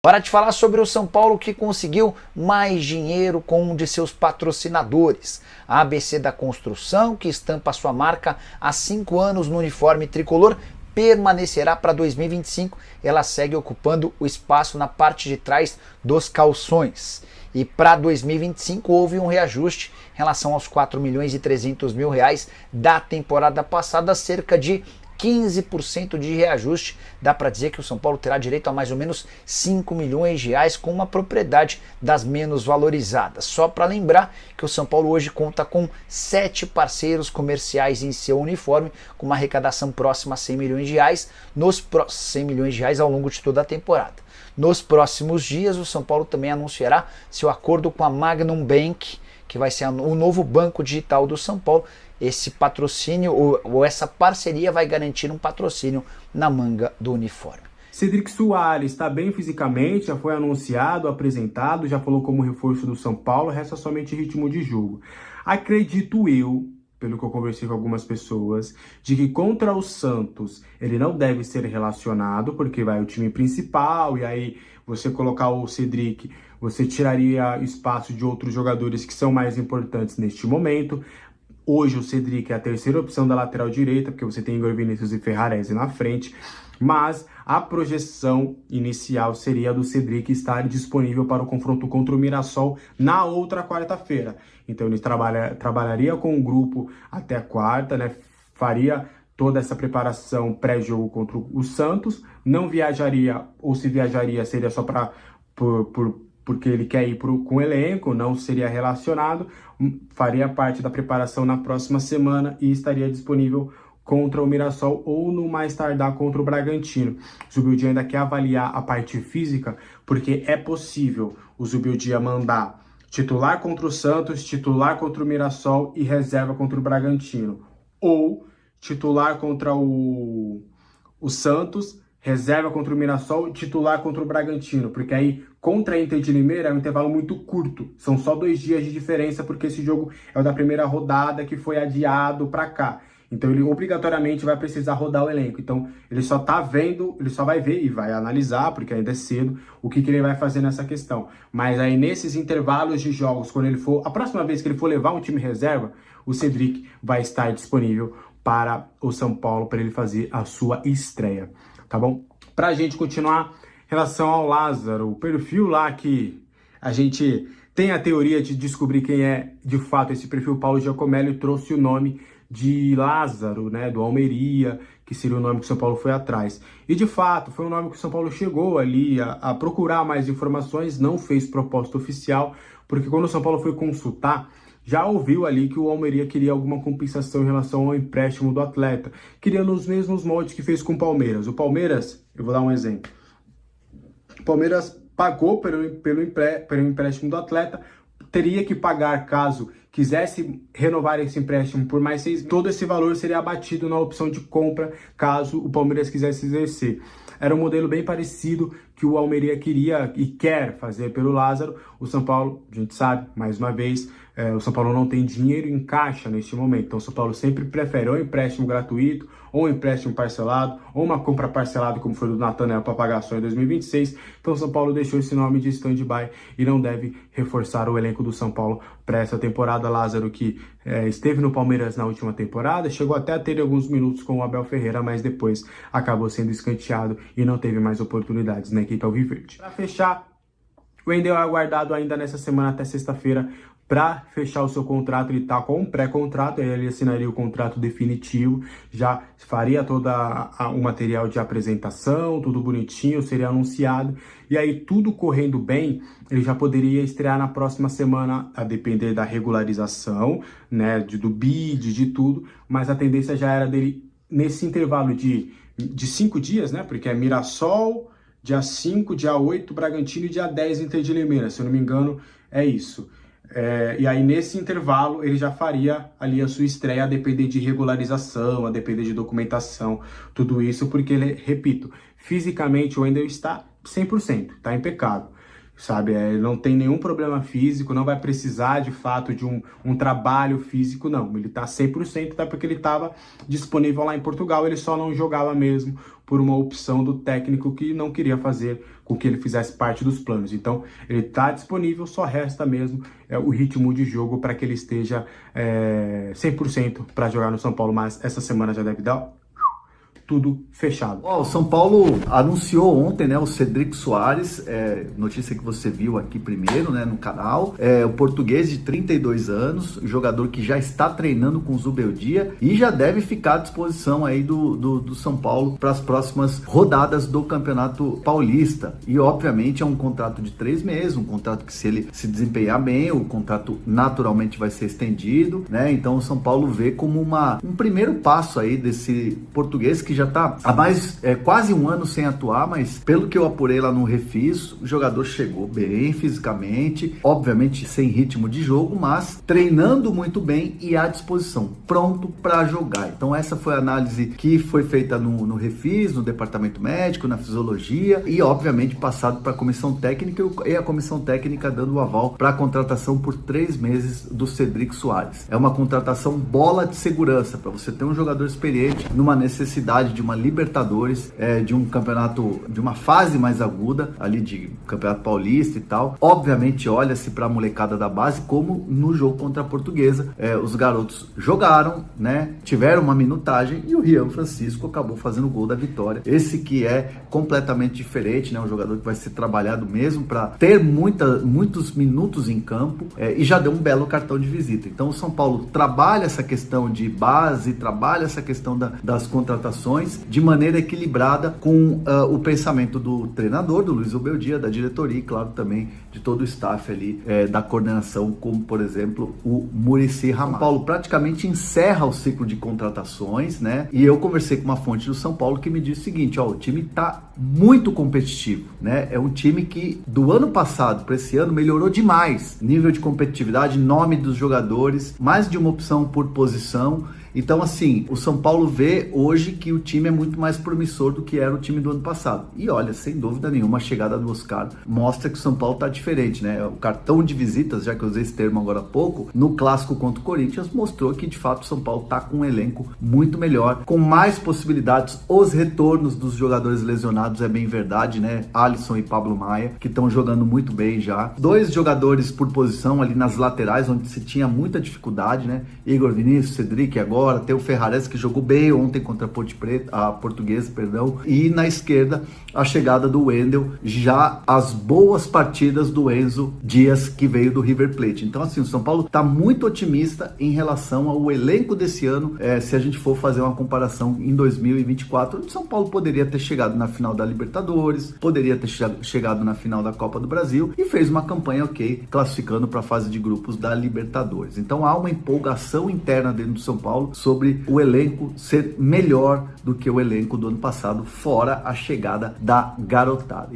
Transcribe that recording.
Hora de falar sobre o São Paulo que conseguiu mais dinheiro com um de seus patrocinadores. A ABC da Construção, que estampa sua marca há 5 anos no uniforme tricolor, permanecerá para 2025. Ela segue ocupando o espaço na parte de trás dos calções. E para 2025 houve um reajuste em relação aos 4.300.000 reais da temporada passada, cerca de 15% de reajuste. Dá para dizer que o São Paulo terá direito a mais ou menos 5 milhões de reais com uma propriedade das menos valorizadas. Só para lembrar que o São Paulo hoje conta com 7 parceiros comerciais em seu uniforme, com uma arrecadação próxima a 100 milhões de reais, 100 milhões de reais ao longo de toda a temporada. Nos próximos dias, o São Paulo também anunciará seu acordo com a Magnum Bank, que vai ser o novo banco digital do São Paulo. Esse patrocínio ou essa parceria vai garantir um patrocínio na manga do uniforme. Cedric Soares está bem fisicamente, já foi anunciado, apresentado, já falou como reforço do São Paulo, resta somente ritmo de jogo. Acredito eu, pelo que eu conversei com algumas pessoas, de que contra o Santos ele não deve ser relacionado, porque vai o time principal, e aí você colocar o Cedric, você tiraria espaço de outros jogadores que são mais importantes neste momento. Hoje o Cedric é a terceira opção da lateral direita, porque você tem Igor Vinícius e Ferrarese na frente, mas a projeção inicial seria do Cedric estar disponível para o confronto contra o Mirassol na outra quarta-feira. Então ele trabalharia com o grupo até a quarta, né? Faria toda essa preparação pré-jogo contra o Santos, não viajaria, ou se viajaria seria só porque ele quer ir com o elenco, não seria relacionado, faria parte da preparação na próxima semana e estaria disponível contra o Mirassol ou no mais tardar contra o Bragantino. O Zubildia ainda quer avaliar a parte física, porque é possível o Zubildia mandar titular contra o Santos, titular contra o Mirassol e reserva contra o Bragantino. Ou titular contra o Santos, reserva contra o Mirassol, titular contra o Bragantino, porque aí contra a Inter de Limeira é um intervalo muito curto, são só 2 dias de diferença, porque esse jogo é o da primeira rodada que foi adiado para cá, então ele obrigatoriamente vai precisar rodar o elenco, então ele só vai ver e vai analisar, porque ainda é cedo, o que ele vai fazer nessa questão, mas aí nesses intervalos de jogos, a próxima vez que ele for levar um time reserva, o Cedric vai estar disponível para o São Paulo, para ele fazer a sua estreia. Tá bom? Pra gente continuar, em relação ao Lázaro, o perfil lá que a gente tem a teoria de descobrir quem é de fato esse perfil, Paulo Giacomelli trouxe o nome de Lázaro, né, do Almeria, que seria o nome que o São Paulo foi atrás. E de fato, foi um nome que o São Paulo chegou ali a procurar mais informações, não fez proposta oficial, porque quando o São Paulo foi consultar, já ouviu ali que o Almeria queria alguma compensação em relação ao empréstimo do atleta. Queria nos mesmos moldes que fez com o Palmeiras. O Palmeiras, eu vou dar um exemplo. O Palmeiras pagou pelo empréstimo do atleta, teria que pagar caso quisesse renovar esse empréstimo por mais 6 meses. Todo esse valor seria abatido na opção de compra caso o Palmeiras quisesse exercer. Era um modelo bem parecido que o Almeria queria e quer fazer pelo Lázaro. O São Paulo, a gente sabe, mais uma vez, o São Paulo não tem dinheiro em caixa neste momento. Então o São Paulo sempre prefere ou um empréstimo gratuito, ou um empréstimo parcelado, ou uma compra parcelada, como foi do Nathanael, para pagar só em 2026. Então o São Paulo deixou esse nome de stand-by e não deve reforçar o elenco do São Paulo para essa temporada. Lázaro, que esteve no Palmeiras na última temporada, chegou até a ter alguns minutos com o Abel Ferreira, mas depois acabou sendo escanteado e não teve mais oportunidades na equipe alviverde. Para fechar, o Wendel é aguardado ainda nessa semana até sexta-feira para fechar o seu contrato. Ele está com um pré-contrato, aí ele assinaria o contrato definitivo, já faria todo o material de apresentação, tudo bonitinho, seria anunciado, e aí tudo correndo bem, ele já poderia estrear na próxima semana, a depender da regularização, né, do bid, de tudo, mas a tendência já era dele, nesse intervalo de 5 dias, né, porque é Mirassol, dia 5, dia 8, Bragantino e dia 10, Inter de Limeira, se eu não me engano, é isso. E aí nesse intervalo ele já faria ali a sua estreia, a depender de regularização, a depender de documentação, tudo isso, porque ele, repito, fisicamente o Wendel está 100%, está impecável. sabe? Ele não tem nenhum problema físico, não vai precisar de fato de um trabalho físico, não. Ele tá 100%, até porque ele estava disponível lá em Portugal, ele só não jogava mesmo por uma opção do técnico que não queria fazer com que ele fizesse parte dos planos. Então, ele está disponível, só resta mesmo o ritmo de jogo para que ele esteja 100% para jogar no São Paulo, mas essa semana já deve dar tudo fechado. O São Paulo anunciou ontem, né, o Cedric Soares, notícia que você viu aqui primeiro, né, no canal, o português de 32 anos, jogador que já está treinando com o Zubeldia e já deve ficar à disposição aí do São Paulo para as próximas rodadas do Campeonato Paulista. E obviamente é um contrato de 3 meses, um contrato que, se ele se desempenhar bem, o contrato naturalmente vai ser estendido, né? Então o São Paulo vê como um primeiro passo aí desse português que já está há quase um ano sem atuar, mas pelo que eu apurei lá no Refis, o jogador chegou bem fisicamente, obviamente sem ritmo de jogo, mas treinando muito bem e à disposição, pronto para jogar. Então essa foi a análise que foi feita no Refis, no departamento médico, na fisiologia e obviamente passado para a comissão técnica e a comissão técnica dando o aval para a contratação por 3 meses do Cedric Soares. É uma contratação bola de segurança para você ter um jogador experiente numa necessidade de uma Libertadores, de um campeonato, de uma fase mais aguda, ali de Campeonato Paulista e tal. Obviamente olha-se para a molecada da base, como no jogo contra a Portuguesa. Os garotos jogaram, né? Tiveram uma minutagem e o Rian Francisco acabou fazendo o gol da vitória. Esse que é completamente diferente, né? Um jogador que vai ser trabalhado mesmo para ter muitos minutos em campo e já deu um belo cartão de visita. Então o São Paulo trabalha essa questão de base, trabalha essa questão das contratações de maneira equilibrada com o pensamento do treinador, do Luiz Zubeldia, da diretoria e, claro, também de todo o staff ali da coordenação, como, por exemplo, o Muricy Ramalho. São Paulo praticamente encerra o ciclo de contratações, né? E eu conversei com uma fonte do São Paulo que me disse o seguinte, o time tá muito competitivo, né? É um time que do ano passado para esse ano melhorou demais. Nível de competitividade, nome dos jogadores, mais de uma opção por posição. Então, assim, o São Paulo vê hoje que o time é muito mais promissor do que era o time do ano passado. E olha, sem dúvida nenhuma, a chegada do Oscar mostra que o São Paulo tá diferente, né? O cartão de visitas, já que eu usei esse termo agora há pouco, no clássico contra o Corinthians, mostrou que de fato o São Paulo tá com um elenco muito melhor, com mais possibilidades. Os retornos dos jogadores lesionados é bem verdade, né? Alisson e Pablo Maia, que estão jogando muito bem já. 2 jogadores por posição ali nas laterais, onde se tinha muita dificuldade, né? Igor Vinícius, Cedric agora. Tem o Ferrares, que jogou bem ontem contra a Portuguesa, e na esquerda a chegada do Wendel, já as boas partidas do Enzo Dias, que veio do River Plate. Então, assim, o São Paulo está muito otimista em relação ao elenco desse ano. Se a gente for fazer uma comparação em 2024, o São Paulo poderia ter chegado na final da Libertadores, poderia ter chegado na final da Copa do Brasil e fez uma campanha ok, classificando para a fase de grupos da Libertadores. Então há uma empolgação interna dentro do São Paulo sobre o elenco ser melhor do que o elenco do ano passado, fora a chegada da garotada.